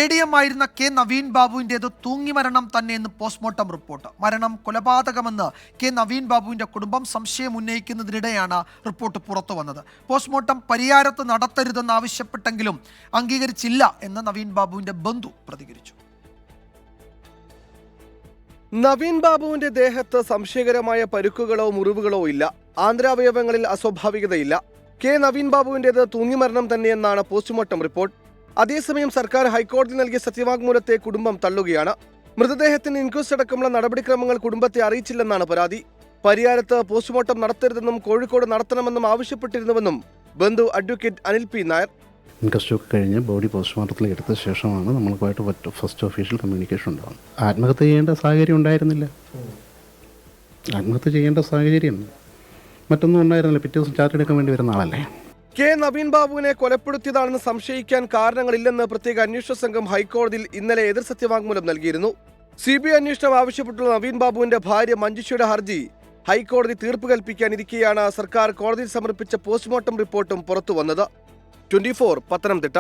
ADM ആയിരുന്ന K Naveen ബാബുവിൻ്റേത് തൂങ്ങിമരണം തന്നെയെന്ന് പോസ്റ്റ്മോർട്ടം റിപ്പോർട്ട്. മരണം കൊലപാതകമെന്ന് കെ നവീൻ ബാബുവിൻ്റെ കുടുംബം സംശയം ഉന്നയിക്കുന്നതിനിടെയാണ് റിപ്പോർട്ട് പുറത്തു വന്നത്. പോസ്റ്റ്മോർട്ടം പരിയാരത്ത് നടത്തരുതെന്ന് ആവശ്യപ്പെട്ടെങ്കിലും അംഗീകരിച്ചില്ല എന്ന് നവീൻ ബാബുവിൻ്റെ ബന്ധു പ്രതികരിച്ചു. നവീൻ ബാബുവിന്റെ ദേഹത്ത് സംശയകരമായ പരുക്കുകളോ മുറിവുകളോ ഇല്ല. ആന്തരാവയവങ്ങളിൽ അസ്വാഭാവികതയില്ല. കെ നവീൻ ബാബുവിൻ്റേത് തൂങ്ങിമരണം തന്നെയെന്നാണ് പോസ്റ്റ്മോർട്ടം റിപ്പോർട്ട്. അതേസമയം സർക്കാർ ഹൈക്കോടതി നൽകിയ സത്യവാങ്മൂലത്തെ കുടുംബം തള്ളുകയാണ്. മൃതദേഹത്തിന് ഇൻക്വസ്റ്റ് അടക്കമുള്ള നടപടിക്രമങ്ങൾ കുടുംബത്തെ അറിയിച്ചില്ലെന്നാണ് പരാതി. പരിയാരത്ത് പോസ്റ്റ്മോർട്ടം നടത്തരുതെന്നും കോഴിക്കോട് നടത്തണമെന്നും ആവശ്യപ്പെട്ടിരുന്നുവെന്നും ബന്ധു advocate Anil P Nair. Inquest ഒക്കെ കഴിഞ്ഞ് ബോഡി പോസ്റ്റ്മോർട്ടത്തിൽ എടുത്ത ശേഷമാണ് നമ്മൾക്കുമായിട്ട് ഫസ്റ്റ് ഒഫീഷ്യൽ കമ്മ്യൂണിക്കേഷൻ ഉണ്ടാകുന്നത്. ആത്മഹത്യ ചെയ്യേണ്ട സാഹചര്യം ഉണ്ടായിരുന്നില്ല. ആത്മഹത്യ ചെയ്യേണ്ട സാഹചര്യം മറ്റൊന്നും ഉണ്ടായിരുന്നില്ല. പിറ്റേ ദിവസം ചാർട്ട് എടുക്കാൻ വേണ്ടി വരുന്ന ആളല്ലേ. കെ നവീൻ ബാബുവിനെ കൊലപ്പെടുത്തിയതാണെന്ന് സംശയിക്കാൻ കാരണങ്ങളില്ലെന്ന് പ്രത്യേക അന്വേഷണ സംഘം ഹൈക്കോടതിയിൽ ഇന്നലെ എതിർ സത്യവാങ്മൂലം നൽകിയിരുന്നു. CBI അന്വേഷണം ആവശ്യപ്പെട്ടുള്ള നവീൻ ബാബുവിന്റെ ഭാര്യ മഞ്ജുഷയുടെ ഹർജി ഹൈക്കോടതി തീർപ്പ് കൽപ്പിക്കാനിരിക്കെയാണ് സർക്കാർ കോടതിയിൽ സമർപ്പിച്ച പോസ്റ്റ്മോർട്ടം റിപ്പോർട്ടും പുറത്തുവന്നത്. 24 പത്തനംതിട്ട.